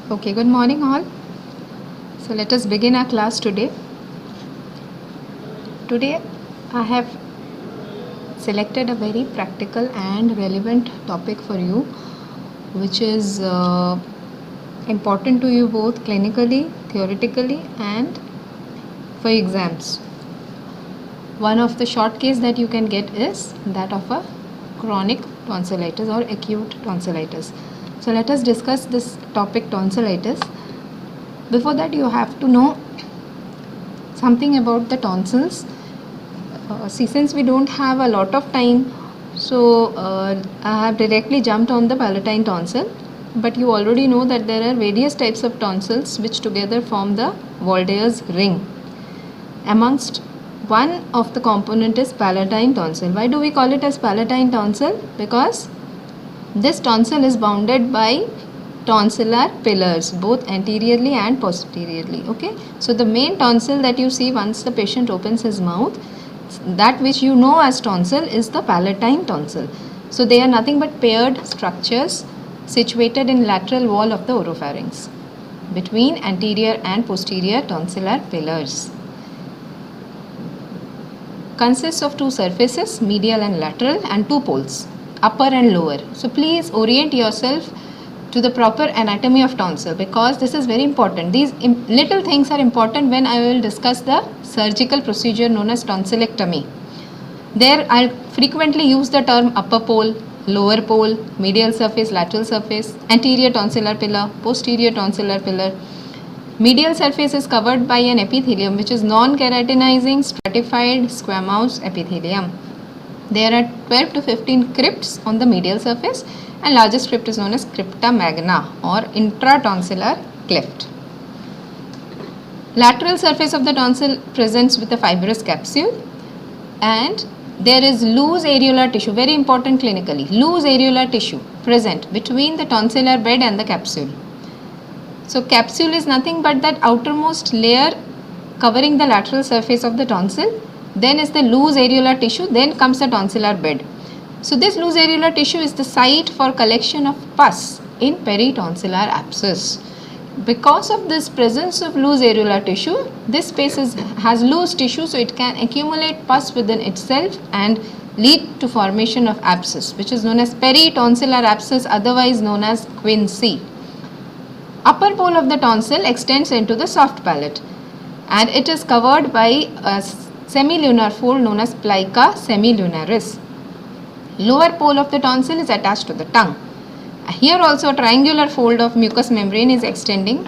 Okay, good morning all. So let us begin our class today. Today I have selected a very practical and relevant topic for you, which is important to you both clinically, theoretically, and for exams. One of the short case that you can get is that of a chronic tonsillitis or acute tonsillitis. So let us discuss this topic, tonsillitis. Before that, you have to know something about the tonsils. Since we don't have a lot of time, so I have directly jumped on the palatine tonsil. But you already know that there are various types of tonsils which together form the Waldeur's ring. Amongst one of the component is palatine tonsil. Why do we call it as palatine tonsil? Because this tonsil is bounded by tonsillar pillars, both anteriorly and posteriorly. Okay, so the main tonsil that you see once the patient opens his mouth, that which you know as tonsil, is the palatine tonsil. So they are nothing but paired structures situated in lateral wall of the oropharynx between anterior and posterior tonsillar pillars. Consists of two surfaces, medial and lateral, and two poles, upper and lower. So please orient yourself to the proper anatomy of tonsil, because this is very important. These little things are important when I will discuss the surgical procedure known as tonsillectomy. There I'll frequently use the term upper pole, lower pole, medial surface, lateral surface, anterior tonsillar pillar, posterior tonsillar pillar. Medial surface is covered by an epithelium which is non-keratinizing stratified squamous epithelium. There are 12 to 15 crypts on the medial surface, and largest crypt is known as crypta magna or intratonsillar cleft. Lateral surface of the tonsil presents with a fibrous capsule, and there is loose areolar tissue, very important clinically, loose areolar tissue present between the tonsillar bed and the capsule. So capsule is nothing but that outermost layer covering the lateral surface of the tonsil. Then is the loose areolar tissue, then comes the tonsillar bed. So this loose areolar tissue is the site for collection of pus in peritonsillar abscess. Because of this presence of loose areolar tissue, this space has loose tissue, so it can accumulate pus within itself and lead to formation of abscess, which is known as peritonsillar abscess, otherwise known as quinsy. Upper pole of the tonsil extends into the soft palate, and it is covered by a semilunar fold known as plica semilunaris. Lower pole of the tonsil is attached to the tongue. Here also a triangular fold of mucous membrane is extending.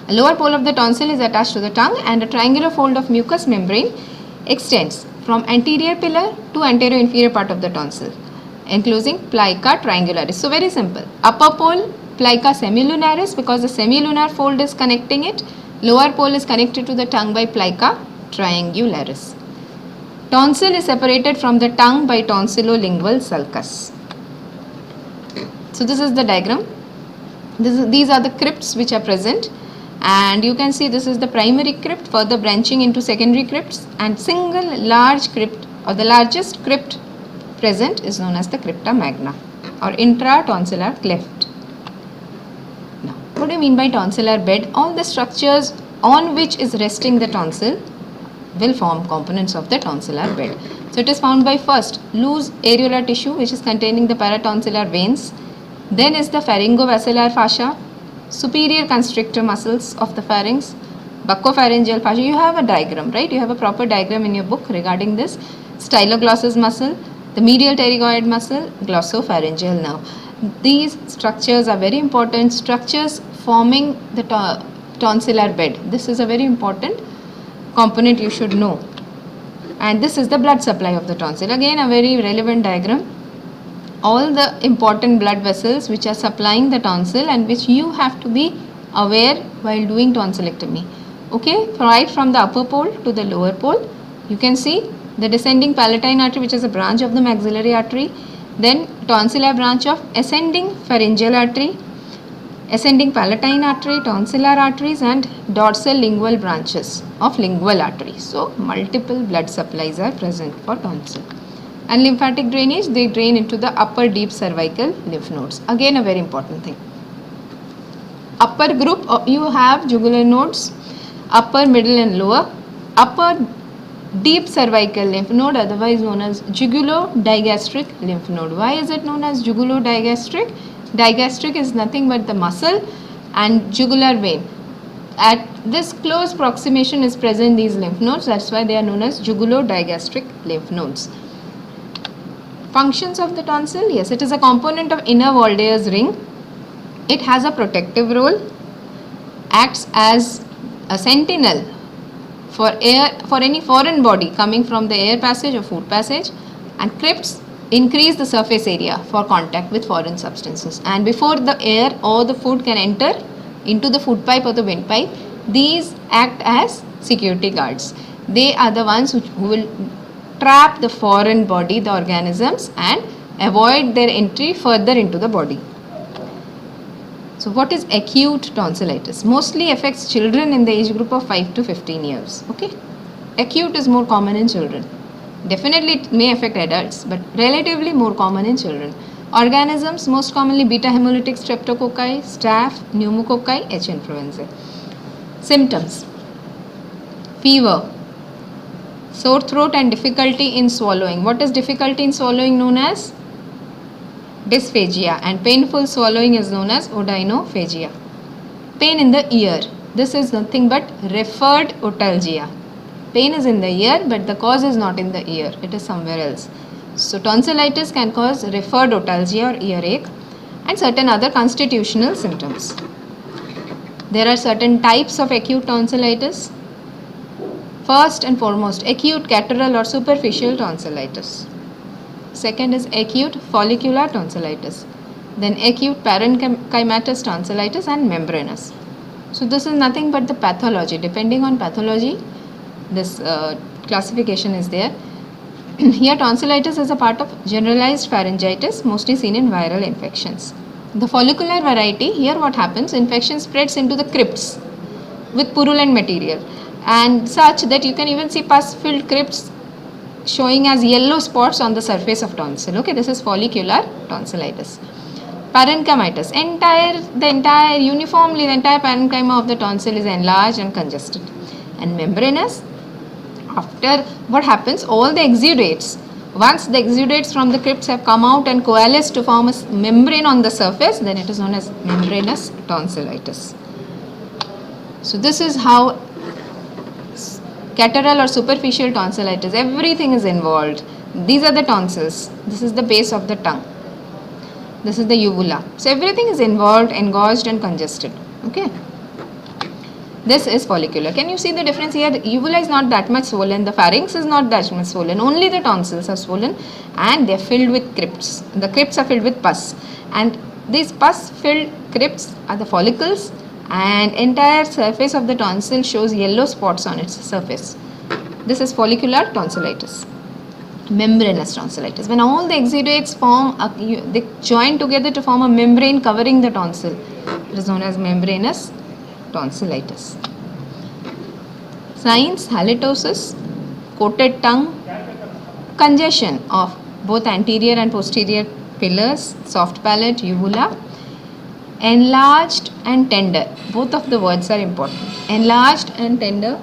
Lower pole of the tonsil is attached to the tongue, and a triangular fold of mucous membrane extends from anterior pillar to anterior inferior part of the tonsil, enclosing plica triangularis. So very simple. Upper pole plica semilunaris, because the semilunar fold is connecting it. Lower pole is connected to the tongue by plica triangularis. Tonsil is separated from the tongue by tonsillolingual sulcus. So this is the diagram. These are the crypts which are present, and you can see this is the primary crypt, further branching into secondary crypts, and single large crypt or the largest crypt present is known as the crypta magna or intratonsillar cleft. Now, what do you mean by tonsillar bed? All the structures on which is resting the tonsil will form components of the tonsillar bed. So it is found by first loose areolar tissue which is containing the paratonsillar veins. Then is the pharyngobasilar fascia, superior constrictor muscles of the pharynx, buccopharyngeal fascia. You have a diagram, right? You have a proper diagram in your book regarding this. Styloglossus muscle, the medial pterygoid muscle, glossopharyngeal nerve. These structures are very important structures forming the tonsillar bed. This is a very important component you should know. And this is the blood supply of the tonsil. Again a very relevant diagram. All the important blood vessels which are supplying the tonsil and which you have to be aware while doing tonsillectomy. Okay, right from the upper pole to the lower pole, you can see the descending palatine artery, which is a branch of the maxillary artery, then tonsillar branch of ascending pharyngeal artery, ascending palatine artery, tonsillar arteries, and dorsal lingual branches of lingual artery. So multiple blood supplies are present for tonsil. And lymphatic drainage, they drain into the upper deep cervical lymph nodes. Again, a very important thing. Upper group, you have jugular nodes, upper, middle and lower. Upper deep cervical lymph node, otherwise known as jugulo-digastric lymph node. Why is it known as jugulo-digastric? Digastric is nothing but the muscle and jugular vein. At this close proximation is present these lymph nodes. That's why they are known as jugulo-digastric lymph nodes. Functions of the tonsil, yes, it is a component of inner Waldeur's ring. It has a protective role, acts as a sentinel for air, for any foreign body coming from the air passage or food passage, and crypts increase the surface area for contact with foreign substances. And before the air or the food can enter into the food pipe or the windpipe, these act as security guards. They are the ones who will trap the foreign body, the organisms, and avoid their entry further into the body. So what is acute tonsillitis? Mostly affects children in the age group of 5 to 15 years. Okay, acute is more common in children. Definitely it may affect adults, but relatively more common in children. Organisms, most commonly beta hemolytic streptococci, staph, pneumococci, H. influenzae. Symptoms: fever, sore throat and difficulty in swallowing. What is difficulty in swallowing known as? Dysphagia, and painful swallowing is known as odynophagia. Pain in the ear. This is nothing but referred otalgia. Pain is in the ear, but the cause is not in the ear. It is somewhere else. So tonsillitis can cause referred otalgia or earache, and certain other constitutional symptoms. There are certain types of acute tonsillitis. First and foremost, acute catarrhal or superficial tonsillitis. Second is acute follicular tonsillitis. Then acute parenchymatous tonsillitis and membranous. So this is nothing but the pathology. Depending on pathology, this classification is there. Here tonsillitis is a part of generalized pharyngitis, mostly seen in viral infections. The follicular variety, here what happens, infection spreads into the crypts with purulent material, and such that you can even see pus-filled crypts showing as yellow spots on the surface of tonsil. Okay, this is follicular tonsillitis. Parenchymatous, the entire parenchyma of the tonsil is enlarged and congested. And membranous, after what happens, all the exudates, once the exudates from the crypts have come out and coalesced to form a membrane on the surface, then it is known as membranous tonsillitis. So this is how catarrhal or superficial tonsillitis, everything is involved. These are the tonsils. This is the base of the tongue. This is the uvula. So everything is involved, engorged and congested. Okay. This is follicular. Can you see the difference here? The uvula is not that much swollen. The pharynx is not that much swollen. Only the tonsils are swollen and they are filled with crypts. The crypts are filled with pus. And these pus-filled crypts are the follicles, and entire surface of the tonsil shows yellow spots on its surface. This is follicular tonsillitis. Membranous tonsillitis. When all the exudates form, they join together to form a membrane covering the tonsil. It is known as membranous tonsillitis. Signs: halitosis, coated tongue, congestion of both anterior and posterior pillars, soft palate, uvula, enlarged and tender. Both of the words are important. Enlarged and tender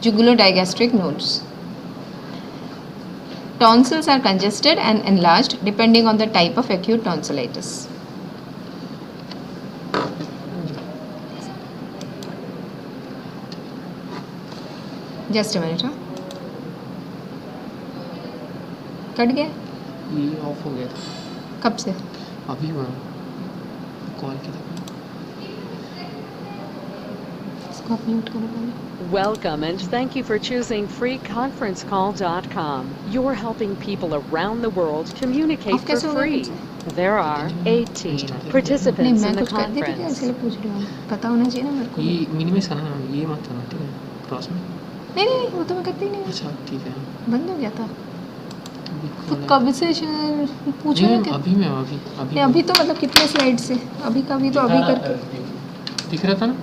jugulo-digastric nodes. Tonsils are congested and enlarged depending on the type of acute tonsillitis. Just a minute. Cut गया? ये of हो गया था। कब से? अभी मैं call किया था। इसको आप म्यूट करो पहले। Welcome and thank you for choosing freeconferencecall.com. You're helping people around the world communicate for free. There are 18 participants in the conference. इसलिए पूछ रही हूँ, पता होना चाहिए ना मेरे को। ये मिनिमाइज करना, ये मत करना, ठीक है? क्रॉस में। नहीं, वो तो मैं करती नहीं। अच्छा, ठीक है। बंद हो गया था। तो कब से पूछो ना? अभी तो मतलब कितने स्लाइड से? अभी का भी तो अभी करके दिख रहा था ना?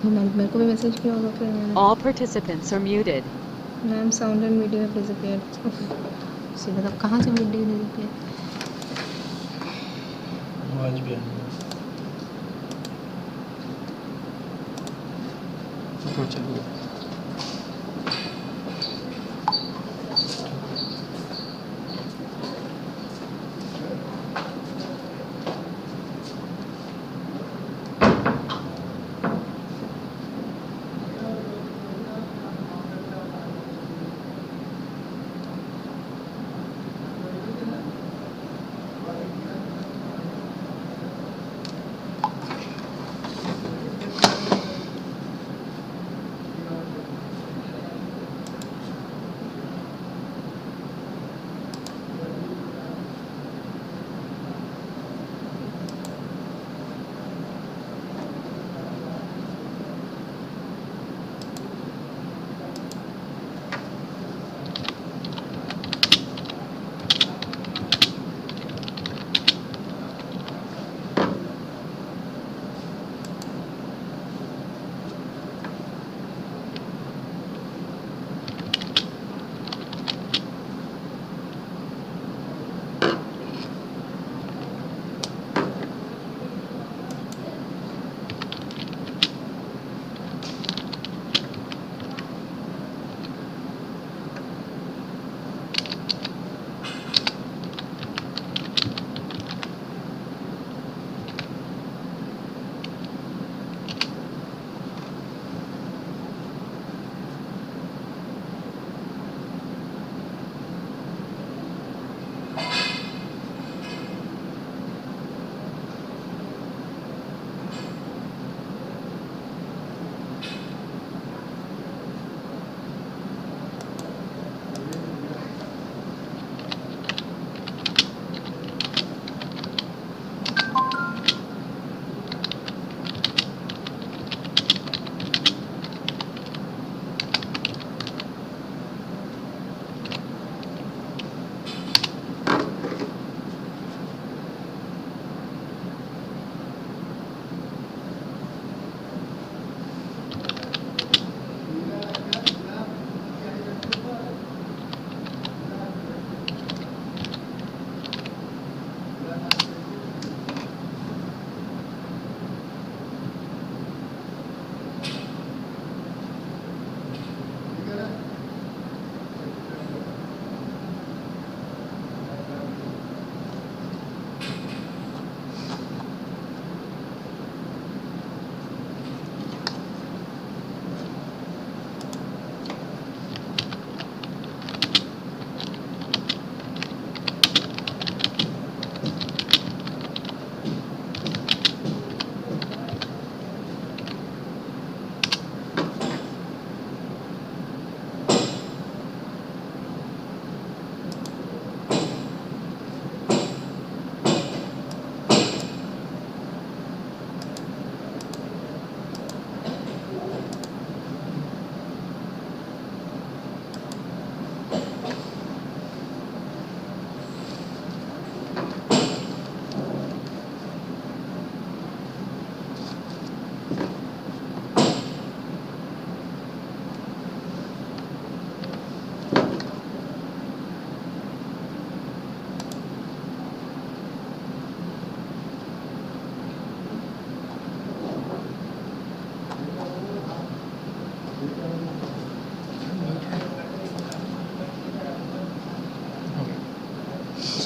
मेरे को भी मैसेज किया होगा फिर मैंने. All participants are muted. Ma'am sound and video have disappeared. से मतलब कहाँ से वीडियो डिसअपीयर? आवाज भी तो चलो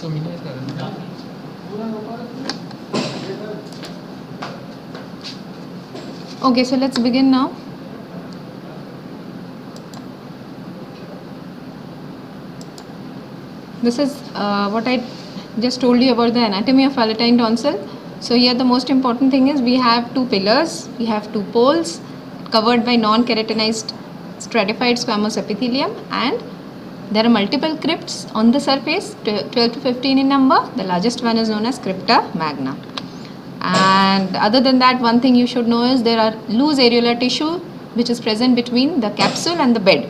so minimize कर Okay, so let's begin now. This is what I just told you about the anatomy of palatine tonsil. So here the most important thing is we have two pillars, we have two poles covered by non-keratinized stratified squamous epithelium, and there are multiple crypts on the surface, 12 to 15 in number. The largest one is known as crypta magna. And other than that, one thing you should know is there are loose areolar tissue which is present between the capsule and the bed.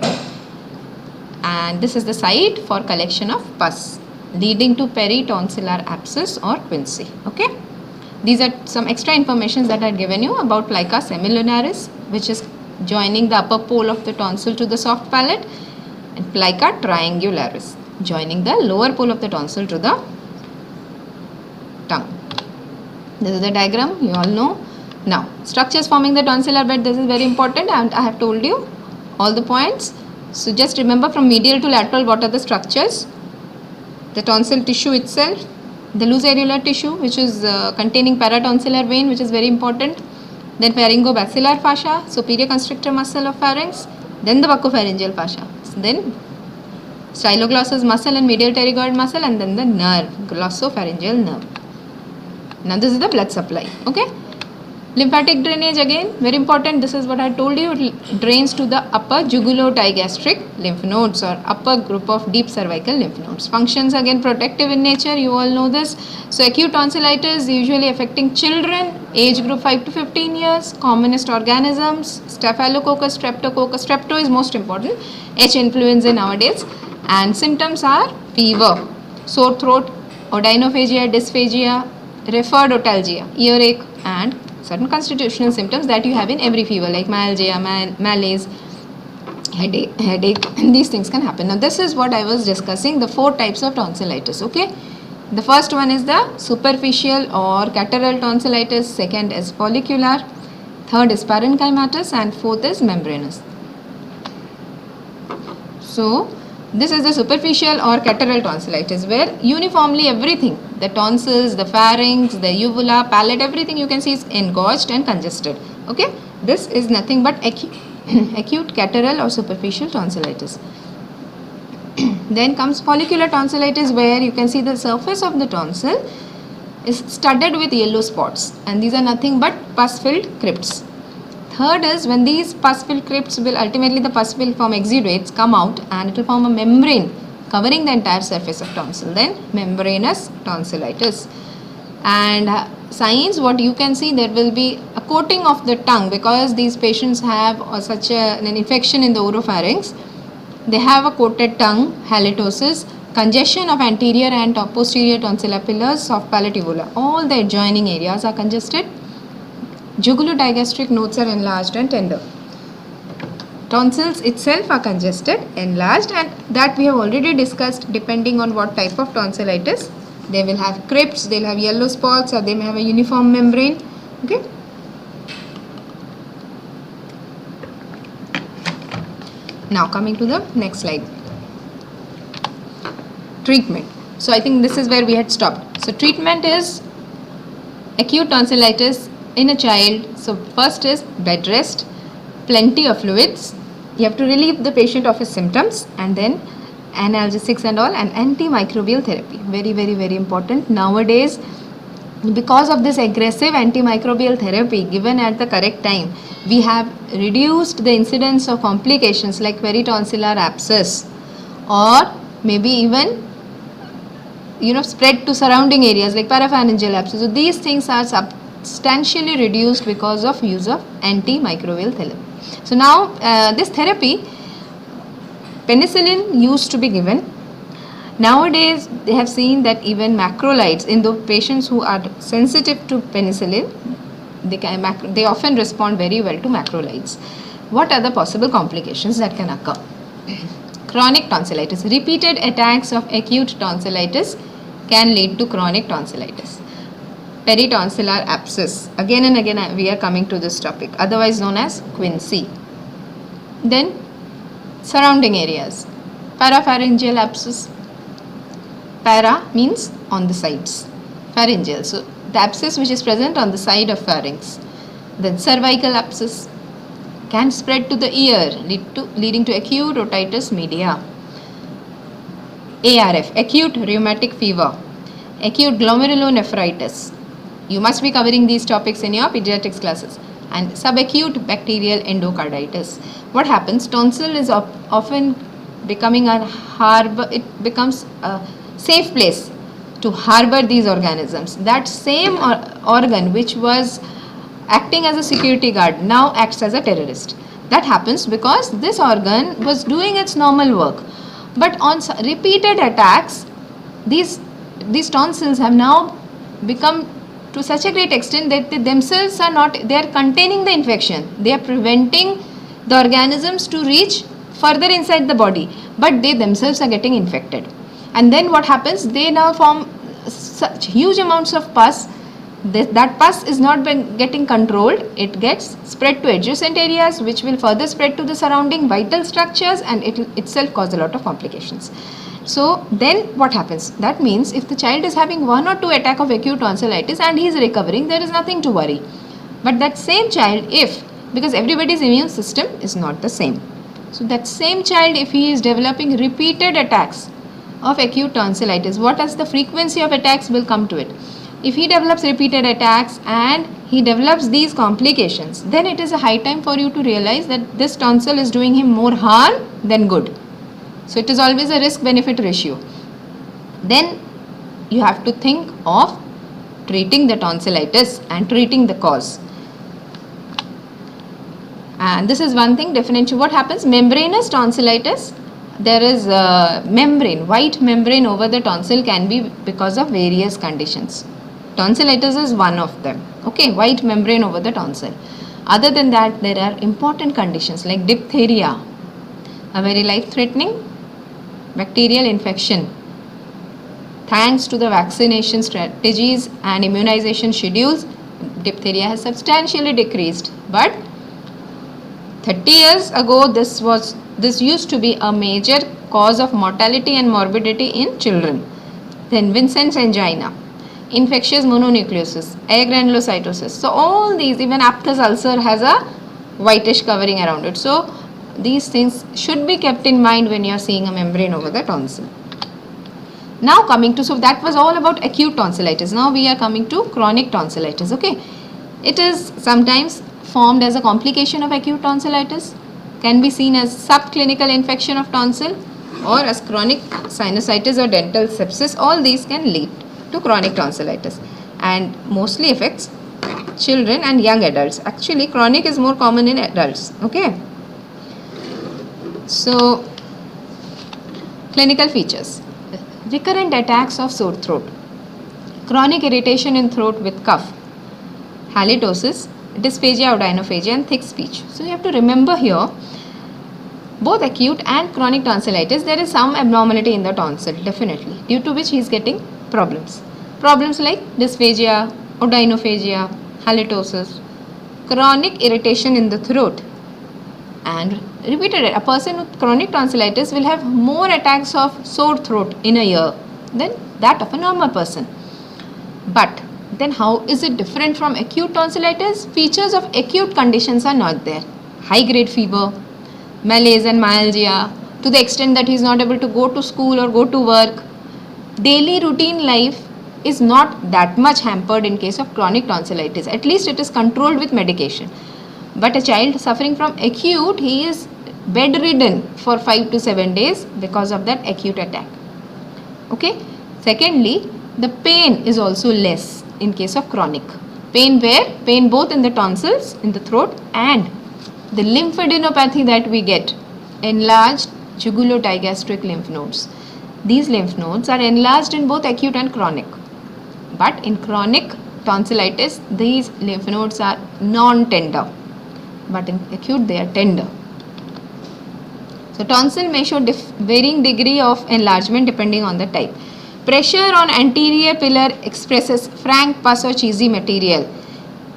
And this is the site for collection of pus leading to peritonsillar abscess or quinsy. Okay. These are some extra information that I had given you about plica semilunaris, which is joining the upper pole of the tonsil to the soft palate, and plica triangularis, joining the lower pole of the tonsil to the tongue. This is the diagram, you all know. Now, structures forming the tonsillar bed, this is very important, and I have told you all the points. So just remember, from medial to lateral, what are the structures? The tonsil tissue itself, the loose areolar tissue, which is containing paratonsillar vein, which is very important. Then pharyngobacillar fascia, superior constrictor muscle of pharynx. Then the buccopharyngeal fascia. Then styloglossus muscle and medial pterygoid muscle, and then the nerve, glossopharyngeal nerve. Now this is the blood supply. Okay. Lymphatic drainage, again very important. This is what I told you. It drains to the upper jugulo-digastric lymph nodes, or upper group of deep cervical lymph nodes. Functions, again protective in nature, you all know this. So acute tonsillitis usually affecting children, age group 5 to 15 years. Commonest organisms, Staphylococcus, Streptococcus. Strepto is most important. H. influenzae nowadays. And symptoms are fever, sore throat, odynophagia, dysphagia, referred otalgia, earache, and certain constitutional symptoms that you have in every fever, like myalgia, malaise, headache. These things can happen. Now this is what I was discussing, the 4 types of tonsillitis. Okay, the first one is the superficial or catarrhal tonsillitis, second is follicular, third is parenchymatous, and fourth is membranous. So this is the superficial or catarrhal tonsillitis, where uniformly everything, the tonsils, the pharynx, the uvula, palate, everything you can see is engorged and congested. Okay, this is nothing but acute catarrhal or superficial tonsillitis. Then comes follicular tonsillitis, where you can see the surface of the tonsil is studded with yellow spots, and these are nothing but pus-filled crypts. Third is when these pus-filled crypts will ultimately, the pus will form exudates, come out, and it will form a membrane covering the entire surface of tonsil. Then membranous tonsillitis. And signs, what you can see, there will be a coating of the tongue, because these patients have such an infection in the oropharynx. They have a coated tongue, halitosis, congestion of anterior and posterior tonsillar pillars, soft palate, uvula. All the adjoining areas are congested. Jugulo-digastric nodes are enlarged and tender. Tonsils itself are congested, enlarged, and that we have already discussed. Depending on what type of tonsillitis, they will have crypts, they will have yellow spots, or they may have a uniform membrane. Okay. Now coming to the next slide. Treatment. So I think this is where we had stopped. So treatment is acute tonsillitis in a child. So first is bed rest, plenty of fluids. You have to relieve the patient of his symptoms, and then analgesics and all, and antimicrobial therapy. Very, very, very important. Nowadays, because of this aggressive antimicrobial therapy given at the correct time, we have reduced the incidence of complications like peritonsillar abscess, or maybe even spread to surrounding areas like parapharyngeal abscess. So these things are substantially reduced because of use of antimicrobial therapy. So now this therapy, penicillin used to be given. Nowadays they have seen that even macrolides in the patients who are sensitive to penicillin, they often respond very well to macrolides. What are the possible complications that can occur? Chronic tonsillitis. Repeated attacks of acute tonsillitis can lead to chronic tonsillitis. Peritonsillar abscess. Again and again we are coming to this topic, otherwise known as quinsy. Then surrounding areas. Parapharyngeal abscess. Para means on the sides. Pharyngeal. So the abscess which is present on the side of pharynx. Then cervical abscess can spread to the ear, leading to acute otitis media. ARF, acute rheumatic fever, acute glomerulonephritis. You must be covering these topics in your pediatrics classes. And subacute bacterial endocarditis. What happens? Tonsil is often becoming a harbor. It becomes a safe place to harbor these organisms. That same organ which was acting as a security guard now acts as a terrorist. That happens because this organ was doing its normal work, but on repeated attacks, these tonsils have now become to such a great extent that they themselves are not, they are containing the infection, they are preventing the organisms to reach further inside the body, but they themselves are getting infected. And then what happens, they now form such huge amounts of pus. That pus is not getting controlled, it gets spread to adjacent areas, which will further spread to the surrounding vital structures, and it will itself cause a lot of complications. So then what happens? That means if the child is having 1 or 2 attacks of acute tonsillitis and he is recovering, there is nothing to worry. But that same child, if, because everybody's immune system is not the same, so that same child, if he is developing repeated attacks of acute tonsillitis, what is the frequency of attacks will come to it. If he develops repeated attacks and he develops these complications, then it is a high time for you to realize that this tonsil is doing him more harm than good. So it is always a risk-benefit ratio. Then you have to think of treating the tonsillitis and treating the cause. And this is one thing, differentiate. What happens? Membranous tonsillitis, there is a membrane, white membrane over the tonsil can be because of various conditions. Tonsillitis is one of them. Okay, white membrane over the tonsil. Other than that, there are important conditions like diphtheria, a very life-threatening bacterial infection. Thanks to the vaccination strategies and immunization schedules, diphtheria has substantially decreased. But 30 years ago, this used to be a major cause of mortality and morbidity in children. Then Vincent's angina, infectious mononucleosis, agranulocytosis. So all these, even aphthous ulcer has a whitish covering around it. So these things should be kept in mind when you are seeing a membrane over the tonsil. Now coming to, so that was all about acute tonsillitis. Now we are coming to chronic tonsillitis. Okay, it is sometimes formed as a complication of acute tonsillitis, can be seen as subclinical infection of tonsil or as chronic sinusitis or dental sepsis. All these can lead to chronic tonsillitis and mostly affects children and young adults. Actually, chronic is more common in adults. Okay. So, clinical features. Recurrent attacks of sore throat, chronic irritation in throat with cough, halitosis, dysphagia, odynophagia, and thick speech. So, you have to remember here, both acute and chronic tonsillitis, there is some abnormality in the tonsil, definitely, due to which he is getting problems. Problems like dysphagia, odynophagia, halitosis, chronic irritation in the throat, and repeated. A person with chronic tonsillitis will have more attacks of sore throat in a year than that of a normal person. But then how is it different from acute tonsillitis? Features of acute conditions are not there. High grade fever, malaise and myalgia, to the extent that he is not able to go to school or go to work. Daily routine life is not that much hampered in case of chronic tonsillitis. At least it is controlled with medication. But a child suffering from acute, he is bedridden for 5 to 7 days because of that acute attack. Okay. Secondly, the pain is also less in case of chronic. Pain where? Pain both in the tonsils, in the throat, and the lymphadenopathy that we get, enlarged jugulodigastric lymph nodes. These lymph nodes are enlarged in both acute and chronic. But in chronic tonsillitis, these lymph nodes are non-tender. But in acute, they are tender. So tonsil may show varying degree of enlargement depending on the type. Pressure on anterior pillar expresses frank pus or cheesy material.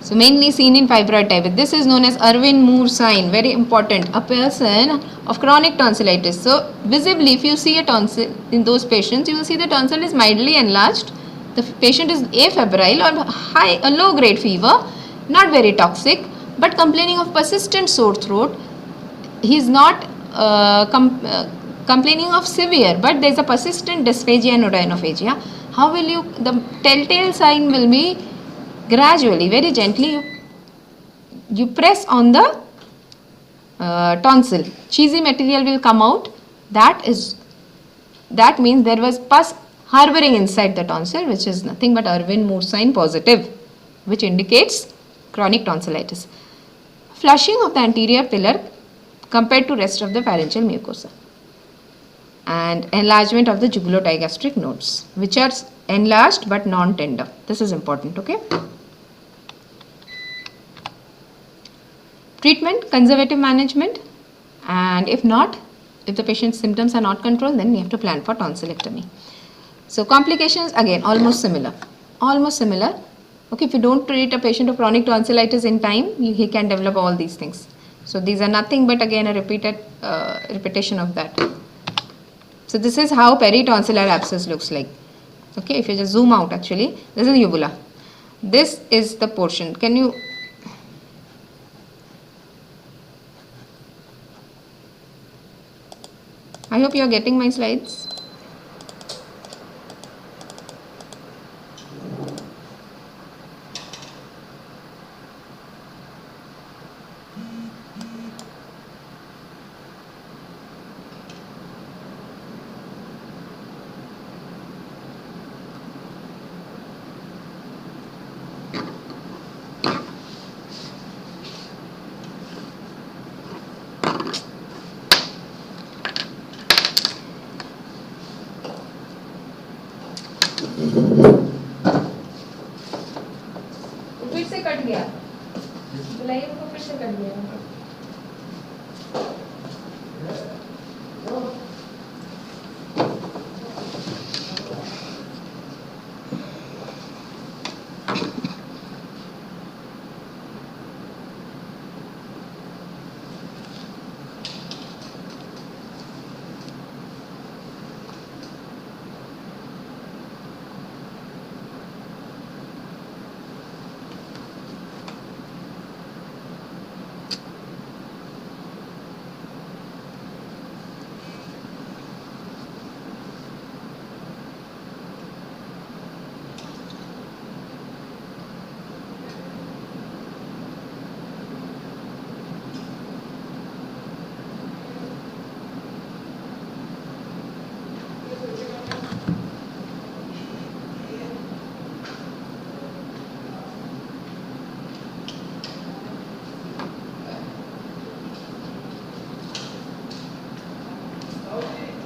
So mainly seen in fibroid type. This is known as Irwin-Moore sign, very important. A person of chronic tonsillitis. So visibly, if you see a tonsil in those patients, you will see the tonsil is mildly enlarged. The patient is afebrile or a low grade fever, not very toxic, but complaining of persistent sore throat. He is not complaining of severe, but there is a persistent dysphagia and odynophagia. How will you, the telltale sign will be gradually, very gently, you press on the tonsil. Cheesy material will come out. That means there was pus harboring inside the tonsil, which is nothing but Irwin-Moore sign positive, which indicates chronic tonsillitis. Flushing of the anterior pillar compared to rest of the pharyngeal mucosa. and enlargement of the jugulodigastric nodes, which are enlarged but non-tender. This is important, okay? Treatment, conservative management, and if not, if the patient's symptoms are not controlled, then we have to plan for tonsillectomy. So complications, again, almost similar. Okay, if you don't treat a patient of chronic tonsillitis in time, he can develop all these things. So these are nothing but again a repetition of that. So this is how peritonsillar abscess looks like. Okay, if you just zoom out, actually, this is uvula. This is the portion. Can you? I hope you are getting my slides. फिर से cut गया, बुलाइए उनको, फिर से cut गया।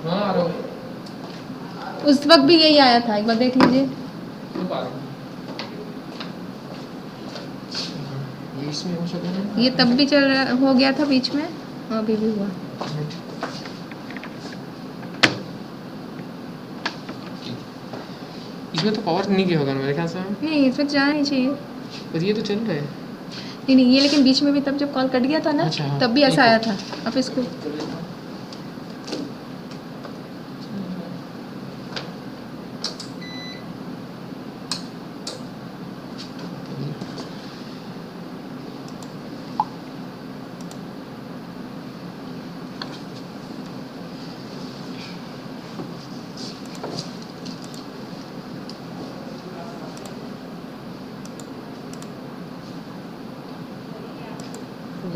हाँ आ रहा हूँ। उस वक्त भी यही आया था, एक बार देख लीजिए। कब आ रहा हूँ? ये इसमें हो सकता है? ये तब भी हो गया था बीच में, अभी भी हुआ। इसमें तो पावर नहीं किया होगा ना मेरे ख्याल से। नहीं, इस वक्त जाना नहीं चाहिए। पर ये तो चल रहा है। नहीं, ये लेकिन बीच में भी तब जब कॉल कट गया था ना, अच्छा, हाँ, तब भी ऐसा आया था। अब इसको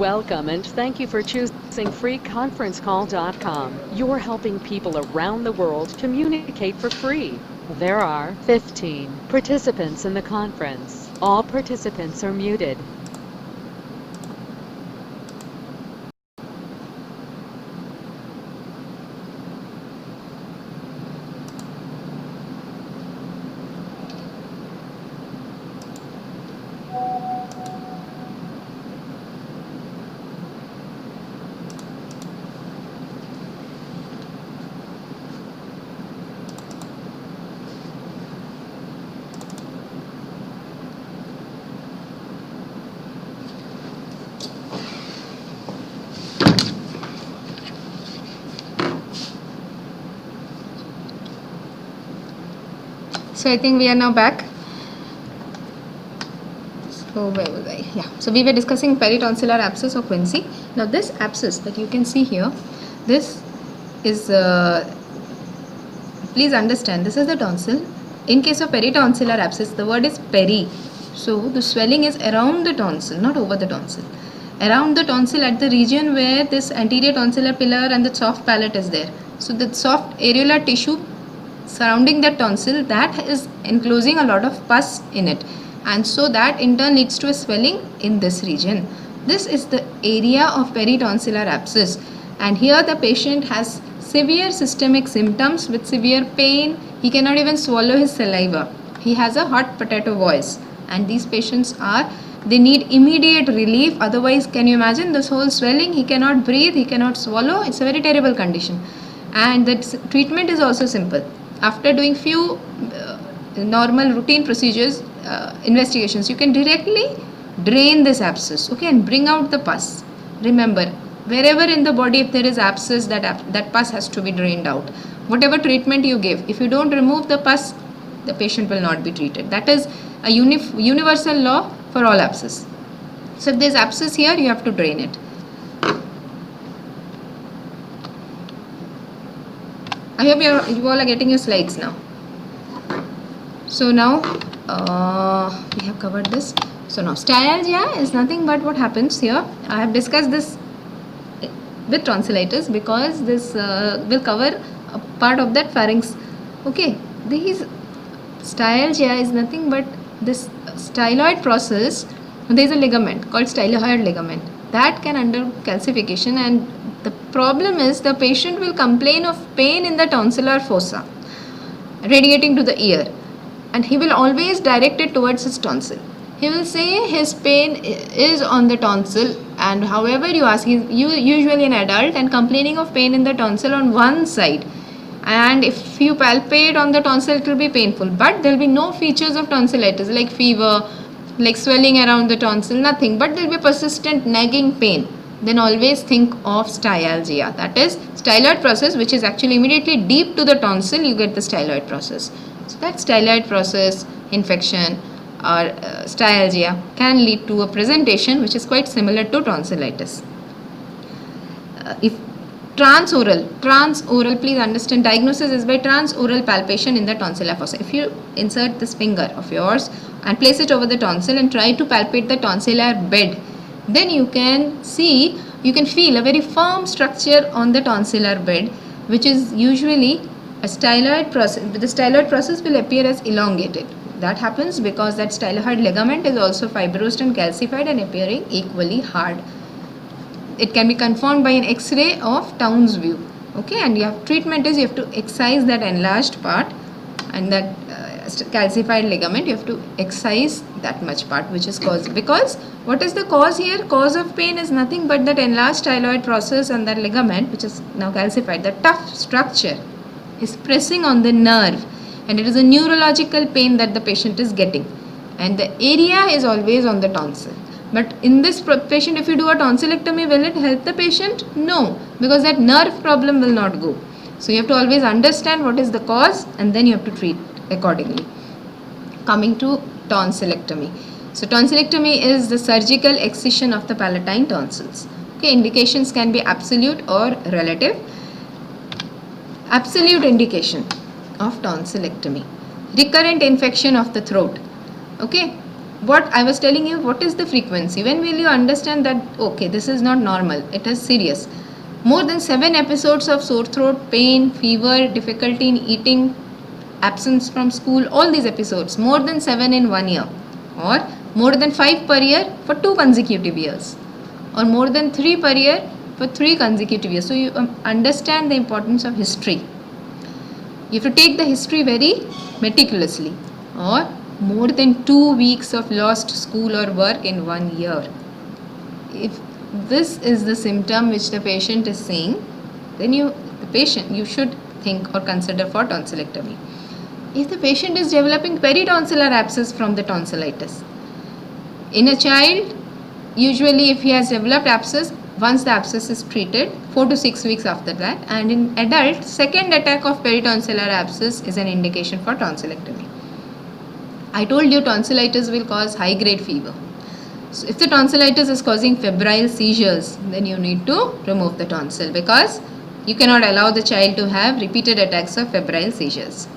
Welcome and thank you for choosing freeconferencecall.com. You're helping people around the world communicate for free. There are 15 participants in the conference. All participants are muted. So I think we are now back. So where was I? Yeah. So we were discussing peritonsillar abscess or quinsy. Now this abscess that you can see here, this is, please understand, this is the tonsil. In case of peritonsillar abscess, the word is peri. So the swelling is around the tonsil, not over the tonsil. Around the tonsil at the region where this anterior tonsillar pillar and the soft palate is there. So the soft areolar tissue surrounding that tonsil, that is enclosing a lot of pus in it, and so that in turn leads to a swelling in this region. This is the area of peritonsillar abscess, and here the patient has severe systemic symptoms with severe pain. He cannot even swallow his saliva. He has a hot potato voice, and these patients they need immediate relief. Otherwise, can you imagine this whole swelling? He cannot breathe, he cannot swallow. It's a very terrible condition. And the treatment is also simple. After doing few normal routine procedures, investigations, you can directly drain this abscess, okay, and bring out the pus. Remember, wherever in the body if there is abscess, that pus has to be drained out. Whatever treatment you give, if you don't remove the pus, the patient will not be treated. That is a universal law for all abscess. So if there is abscess here, you have to drain it. I hope you all are getting your slides now. So now we have covered this. So now styalgia is nothing but what happens here. I have discussed this with tonsillitis because this will cover a part of that pharynx. Okay, these styalgia is nothing but this styloid process. There is a ligament called styloid ligament that can undergo calcification, and the problem is the patient will complain of pain in the tonsillar fossa radiating to the ear, and he will always direct it towards his tonsil. He will say his pain is on the tonsil, and however you ask, he is usually an adult and complaining of pain in the tonsil on one side, and if you palpate on the tonsil it will be painful, but there will be no features of tonsillitis like fever, like swelling around the tonsil, nothing, but there will be persistent nagging pain. Then always think of styalgia, that is styloid process, which is actually immediately deep to the tonsil. You get the styloid process. So that styloid process infection or styalgia can lead to a presentation which is quite similar to tonsillitis. If transoral, please understand, diagnosis is by transoral palpation in the tonsillar fossa. If you insert this finger of yours and place it over the tonsil and try to palpate the tonsillar bed, then you can feel a very firm structure on the tonsillar bed, which is usually a styloid process. The styloid process will appear as elongated. That happens because that styloid ligament is also fibrosed and calcified and appearing equally hard. It can be confirmed by an X-ray of Townes view. Okay, and treatment is you have to excise that enlarged part, and that calcified ligament, you have to excise that much part which is caused. Because what is the cause here? Cause of pain is nothing but that enlarged styloid process, and that ligament which is now calcified, the tough structure is pressing on the nerve, and it is a neurological pain that the patient is getting, and the area is always on the tonsil. But in this patient, if you do a tonsillectomy, will it help the patient? No, because that nerve problem will not go. So you have to always understand what is the cause, and then you have to treat accordingly. Coming to tonsillectomy. So tonsillectomy is the surgical excision of the palatine tonsils. Okay, indications can be absolute or relative. Absolute indication of tonsillectomy: recurrent infection of the throat. Okay, what I was telling you, what is the frequency? When will you understand that okay, this is not normal, it is serious? More than 7 episodes of sore throat, pain, fever, difficulty in eating, absence from school, all these episodes, more than 7 in 1 year, or more than 5 per year for 2 consecutive years, or more than 3 per year for 3 consecutive years. So you understand the importance of history. You have to take the history very meticulously. Or more than 2 weeks of lost school or work in 1 year. If this is the symptom which the patient is seeing, then you should think or consider for tonsillectomy. If the patient is developing peritonsillar abscess from the tonsillitis, in a child, usually if he has developed abscess, once the abscess is treated, 4 to 6 weeks after that, and in adult, second attack of peritonsillar abscess is an indication for tonsillectomy. I told you tonsillitis will cause high grade fever. So if the tonsillitis is causing febrile seizures, then you need to remove the tonsil, because you cannot allow the child to have repeated attacks of febrile seizures.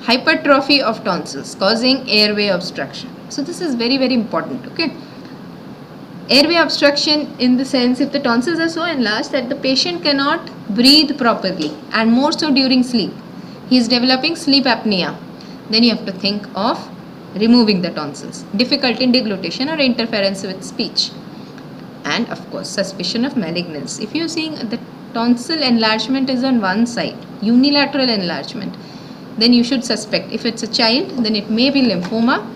Hypertrophy of tonsils causing airway obstruction. So this is very, very important. Okay. Airway obstruction in the sense, if the tonsils are so enlarged that the patient cannot breathe properly, and more so during sleep, he is developing sleep apnea, then you have to think of removing the tonsils. Difficulty in deglutition or interference with speech, and of course suspicion of malignancy. If you are seeing the tonsil enlargement is on one side, unilateral enlargement, then you should suspect. If it's a child, then it may be lymphoma.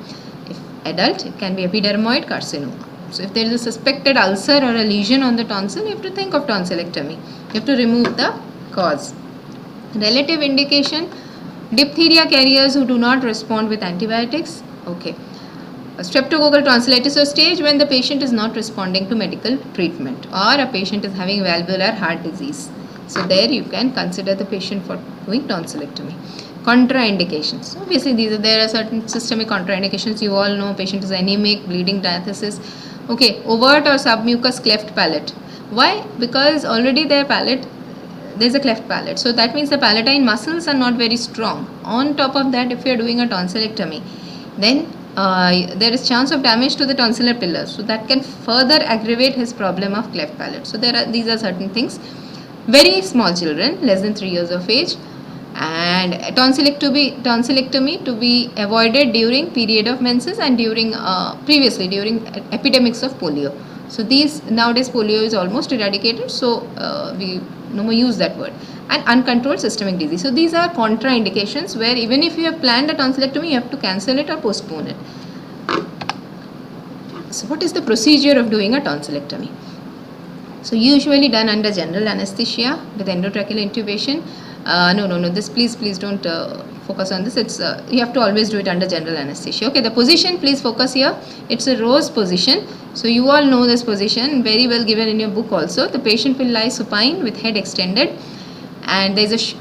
If adult, it can be epidermoid carcinoma. So if there is a suspected ulcer or a lesion on the tonsil, you have to think of tonsillectomy. You have to remove the cause. Relative indication, diphtheria carriers who do not respond with antibiotics. Okay. A streptococcal tonsillitis, or stage when the patient is not responding to medical treatment, or a patient is having valvular heart disease. So there you can consider the patient for doing tonsillectomy. Contraindications. Obviously, there are certain systemic contraindications. You all know patient is anemic, bleeding diathesis. Okay, overt or submucous cleft palate. Why? Because already their palate, there is a cleft palate. So that means the palatine muscles are not very strong. On top of that, if you are doing a tonsillectomy, then there is chance of damage to the tonsillar pillar. So that can further aggravate his problem of cleft palate. So these are certain things. Very small children, less than 3 years of age, and tonsillectomy to be avoided during period of menses and during previously during epidemics of polio. So these nowadays polio is almost eradicated, so we no more use that word. And uncontrolled systemic disease. So these are contraindications where even if you have planned a tonsillectomy, you have to cancel it or postpone it. So what is the procedure of doing a tonsillectomy? So usually done under general anesthesia with endotracheal intubation. No. This please don't focus on this. It's you have to always do it under general anesthesia. Okay, the position, please focus here. It's a rose position. So you all know this position, very well given in your book also. The patient will lie supine with head extended, and there is a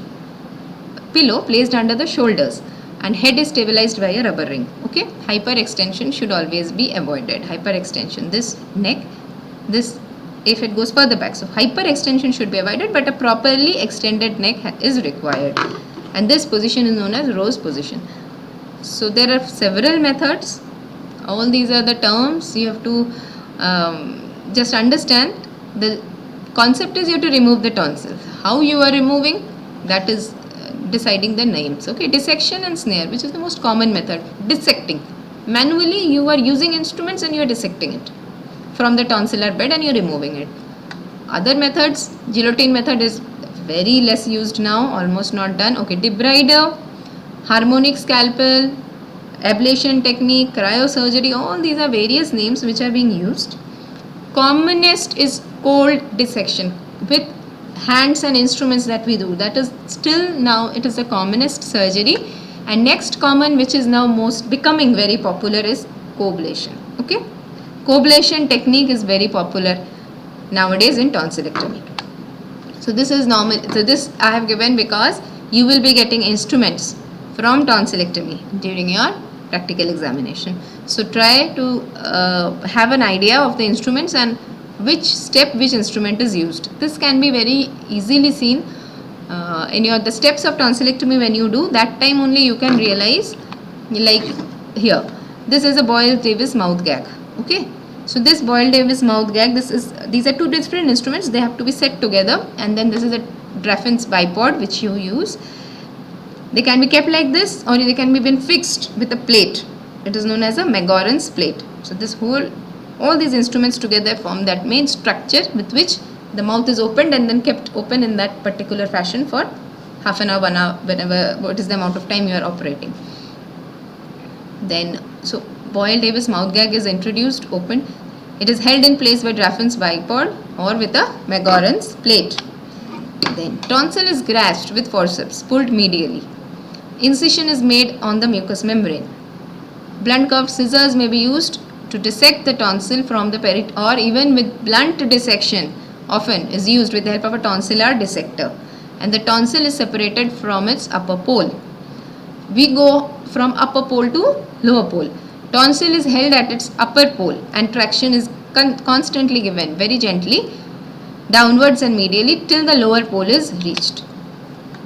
pillow placed under the shoulders, and head is stabilized by a rubber ring. Okay, hyperextension should always be avoided. Hyperextension, this neck, this, if it goes further back. So hyperextension should be avoided, but a properly extended neck is required. And this position is known as rose position. So there are several methods. All these are the terms. You have to just understand. The concept is you have to remove the tonsil. How you are removing, that is deciding the names. Okay, dissection and snare, which is the most common method. Dissecting. Manually you are using instruments and you are dissecting it from the tonsillar bed and you are removing it. Other methods, guillotine method is very less used now, almost not done. Okay, debrider, harmonic scalpel, ablation technique, cryosurgery, all these are various names which are being used. Commonest is cold dissection with hands and instruments that we do. That is still now it is the commonest surgery. And next common, which is now most becoming very popular, is coblation. Okay, coblation technique is very popular nowadays in tonsillectomy. So this is normal. So this I have given because you will be getting instruments from tonsillectomy during your practical examination. So try to have an idea of the instruments and which step which instrument is used. This can be very easily seen in the steps of tonsillectomy. When you do that time only you can realize, like here, this is a Boyle-Davis mouth gag. Okay, so this Boyle-Davis mouth gag, these are two different instruments. They have to be set together, and then this is a Draffin's bipod which you use. They can be kept like this, or they can be been fixed with a plate. It is known as a Megorans plate. So this all these instruments together form that main structure with which the mouth is opened and then kept open in that particular fashion for half an hour, 1 hour, whenever, what is the amount of time you are operating. Then, so Boyle-Davis mouth gag is introduced, opened. It is held in place by Draffin's bipod or with a Megorans plate. Then tonsil is grasped with forceps, pulled medially. Incision is made on the mucous membrane. Blunt curved scissors may be used to dissect the tonsil from the or even with blunt dissection often is used with the help of a tonsillar dissector, and the tonsil is separated from its upper pole. We go from upper pole to lower pole. Tonsil is held at its upper pole and traction is constantly given very gently downwards and medially till the lower pole is reached.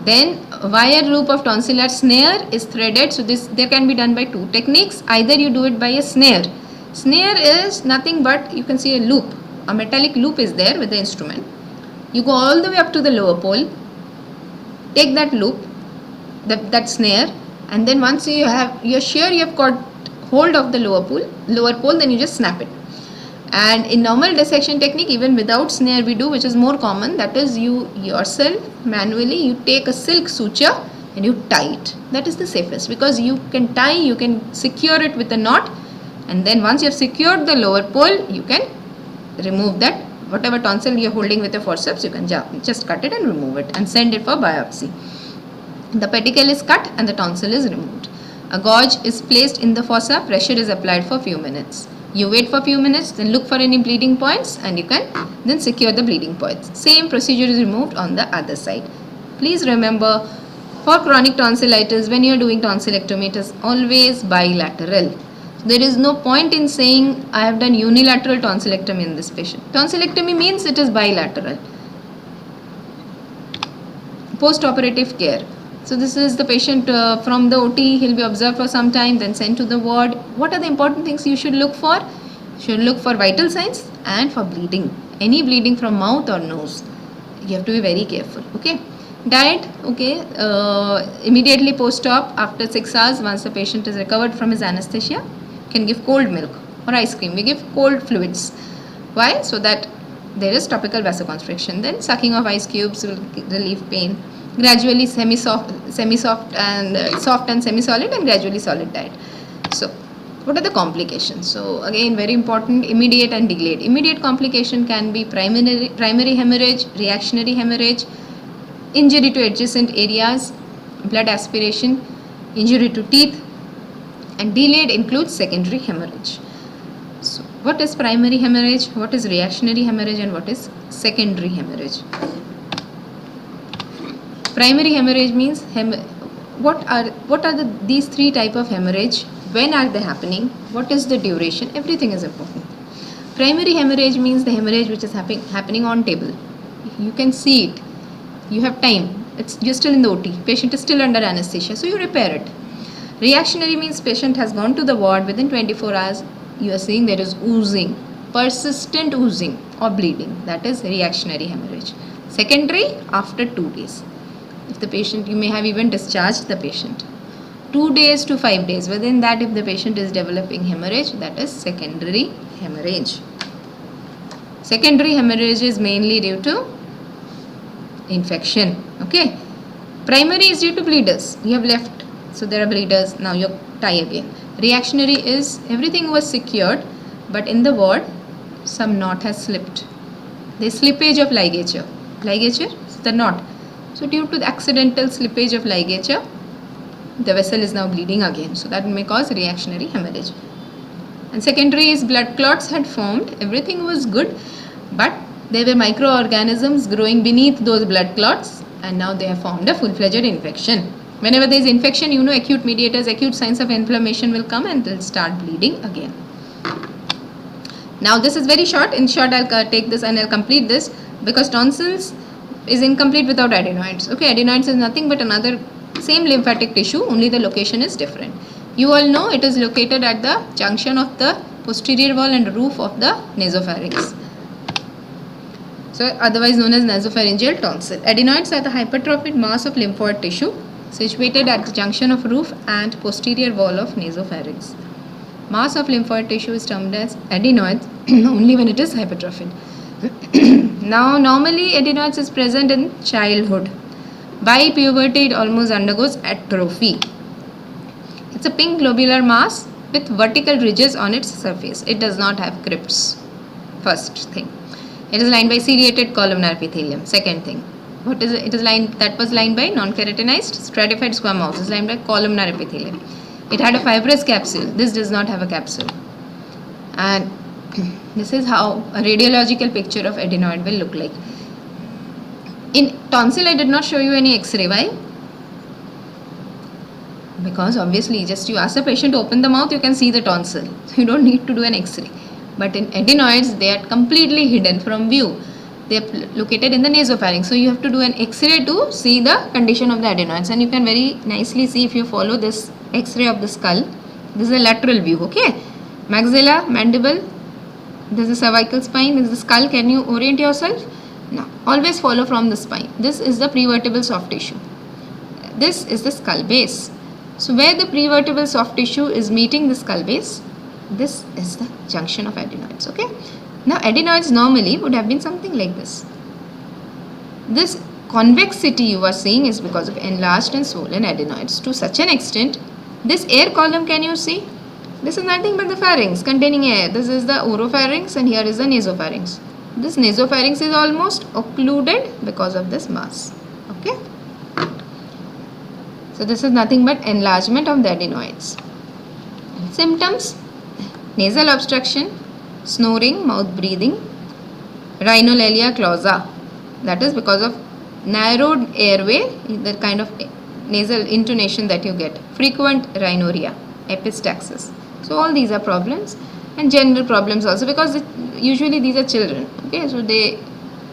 Then wire loop of tonsillar snare is threaded. So there can be done by two techniques. Either you do it by a snare. Snare is nothing but, you can see a loop, a metallic loop is there with the instrument. You go all the way up to the lower pole, take that loop, that snare, and then once you're sure you have got hold of the lower pole, then you just snap it. And in normal dissection technique, even without snare we do, which is more common, that is you yourself manually you take a silk suture and you tie it. That is the safest, because you can tie, you can secure it with a knot, and then once you have secured the lower pole, you can remove that. Whatever tonsil you are holding with a forceps, you can just cut it and remove it and send it for biopsy. The pedicle is cut and the tonsil is removed. A gauge is placed in the fossa, pressure is applied for few minutes. You wait for few minutes, then look for any bleeding points and you can then secure the bleeding points. Same procedure is removed on the other side. Please remember, for chronic tonsillitis, when you are doing tonsillectomy, it is always bilateral. There is no point in saying I have done unilateral tonsillectomy in this patient. Tonsillectomy means it is bilateral. Post-operative care. So this is the patient from the OT, he'll be observed for some time, then sent to the ward. What are the important things you should look for? You should look for vital signs and for bleeding. Any bleeding from mouth or nose, you have to be very careful. Okay. Diet, okay, immediately post-op, after 6 hours, once the patient is recovered from his anesthesia, can give cold milk or ice cream. We give cold fluids. Why? So that there is topical vasoconstriction. Then sucking of ice cubes will relieve pain. Gradually semi-soft and soft and semi-solid, and gradually solid diet. So what are the complications? So again, very important, immediate and delayed. Immediate complication can be primary hemorrhage, reactionary hemorrhage, injury to adjacent areas, blood aspiration, injury to teeth, and delayed includes secondary hemorrhage. So what is primary hemorrhage, what is reactionary hemorrhage, and what is secondary hemorrhage? Primary hemorrhage means what are these three type of hemorrhage, when are they happening, what is the duration, everything is important. Primary hemorrhage means the hemorrhage which is happening on table. You can see it. You have time. You're still in the OT. Patient is still under anesthesia, so you repair it. Reactionary means patient has gone to the ward, within 24 hours you are seeing there is oozing, persistent oozing or bleeding. That is reactionary hemorrhage. Secondary, after 2 days. If the patient, you may have even discharged the patient. 2 days to 5 days. Within that, if the patient is developing hemorrhage, that is secondary hemorrhage. Secondary hemorrhage is mainly due to infection. Okay. Primary is due to bleeders. You have left, so there are bleeders. Now you tie again. Reactionary is everything was secured, but in the ward, some knot has slipped. There is slippage of ligature. Ligature is the knot. So due to the accidental slippage of ligature, the vessel is now bleeding again. So that may cause reactionary hemorrhage. And secondary is blood clots had formed. Everything was good, but there were microorganisms growing beneath those blood clots, and now they have formed a full-fledged infection. Whenever there is infection, you know, acute mediators, acute signs of inflammation will come and they'll start bleeding again. Now this is very short. In short, I'll take this and I'll complete this, because tonsils is incomplete without adenoids. Okay, adenoids is nothing but another same lymphatic tissue, only the location is different. You all know it is located at the junction of the posterior wall and roof of the nasopharynx. So otherwise known as nasopharyngeal tonsil. Adenoids are the hypertrophied mass of lymphoid tissue situated at the junction of roof and posterior wall of nasopharynx. Mass of lymphoid tissue is termed as adenoids only when it is hypertrophied. Now normally adenoids is present in childhood. By puberty it almost undergoes atrophy. It's a pink globular mass with vertical ridges on its surface. It does not have crypts. First thing. It is lined by seriated columnar epithelium. Second thing. What is it? It is lined, that was lined by non-keratinized stratified squamous. It is lined by columnar epithelium. It had a fibrous capsule. This does not have a capsule. And this is how a radiological picture of adenoid will look like. In tonsil, I did not show you any X-ray. Why? Because obviously, just you ask the patient to open the mouth, you can see the tonsil. You don't need to do an X-ray. But in adenoids, they are completely hidden from view. They are located in the nasopharynx. So you have to do an X-ray to see the condition of the adenoids. And you can very nicely see if you follow this X-ray of the skull. This is a lateral view. Okay. Maxilla, mandible. This is cervical spine. This is the skull. Can you orient yourself? No. Always follow from the spine. This is the prevertebral soft tissue. This is the skull base. So where the prevertebral soft tissue is meeting the skull base, this is the junction of adenoids. Okay. Now adenoids normally would have been something like this. This convexity you are seeing is because of enlarged and swollen adenoids to such an extent. This air column, can you see? This is nothing but the pharynx containing air. This is the oropharynx and here is the nasopharynx. This nasopharynx is almost occluded because of this mass. Okay. So this is nothing but enlargement of the adenoids. Symptoms: nasal obstruction, snoring, mouth breathing, rhinolalia clausa. That is because of narrowed airway, the kind of nasal intonation that you get. Frequent rhinorrhea, epistaxis. So all these are problems, and general problems also, because usually these are children. Okay, so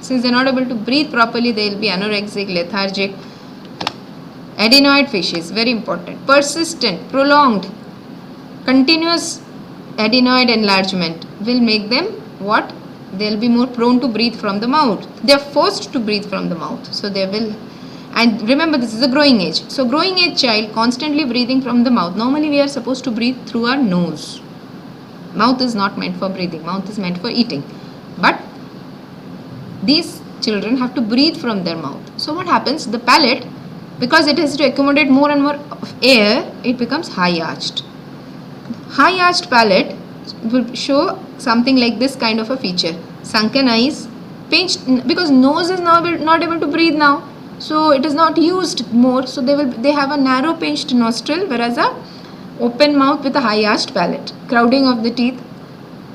since they're not able to breathe properly, they will be anorexic, lethargic. Adenoid facies, very important. Persistent, prolonged, continuous adenoid enlargement will make them what? They'll be more prone to breathe from the mouth. They're forced to breathe from the mouth. So they will, and remember this is a growing age. So growing age child constantly breathing from the mouth. Normally we are supposed to breathe through our nose. Mouth is not meant for breathing. Mouth is meant for eating. But these children have to breathe from their mouth. So what happens? The palate, because it has to accommodate more and more of air, it becomes high arched. High arched palate will show something like this kind of a feature. Sunken eyes, pinched, because nose is now not able to breathe now, so it is not used more, so they have a narrow pinched nostril, whereas a open mouth with a high arched palate. Crowding of the teeth,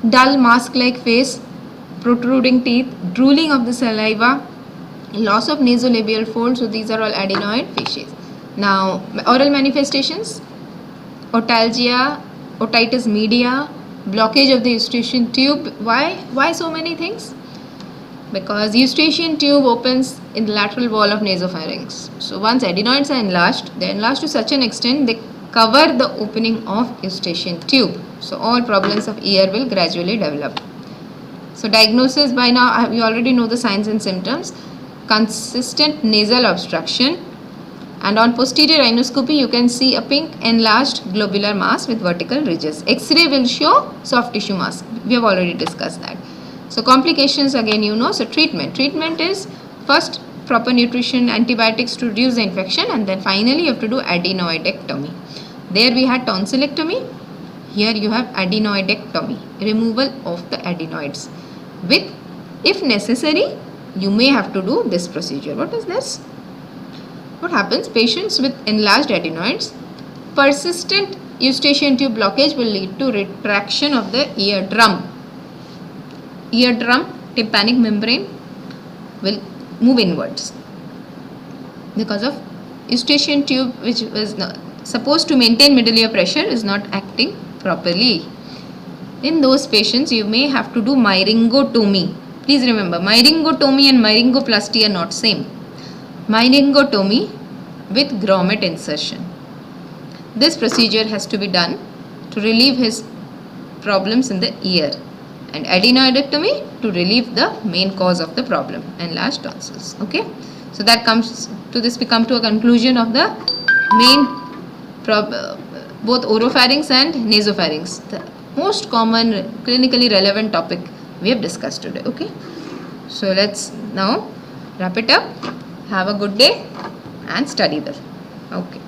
dull mask like face, protruding teeth, drooling of the saliva, loss of nasolabial fold. So these are all adenoid facies. Now oral manifestations: otalgia, otitis media, blockage of the eustachian tube. Why so many things? Because eustachian tube opens in the lateral wall of nasopharynx. So once adenoids are enlarged, they are enlarged to such an extent they cover the opening of eustachian tube. So all problems of ear will gradually develop. So diagnosis: by now you already know the signs and symptoms. Consistent nasal obstruction, and on posterior rhinoscopy you can see a pink enlarged globular mass with vertical ridges. X-ray will show soft tissue mass. We have already discussed that. So complications, again you know. So treatment is first proper nutrition, antibiotics to reduce the infection, and then finally you have to do adenoidectomy. There we had tonsillectomy. Here you have adenoidectomy, removal of the adenoids. With, if necessary, you may have to do this procedure. What is this? What happens? Patients with enlarged adenoids, persistent eustachian tube blockage will lead to retraction of the eardrum. Eardrum tympanic membrane will move inwards because of eustachian tube, which was supposed to maintain middle ear pressure, is not acting properly. In those patients you may have to do myringotomy. Please remember, myringotomy and myringoplasty are not same. Myringotomy with grommet insertion. This procedure has to be done to relieve his problems in the ear, and adenoidectomy to relieve the main cause of the problem, enlarged tonsils. Okay, so that comes to this. We come to a conclusion of the main both oropharynx and nasopharynx, the most common clinically relevant topic we have discussed today. Okay, so let's now wrap it up. Have a good day and study well. Okay.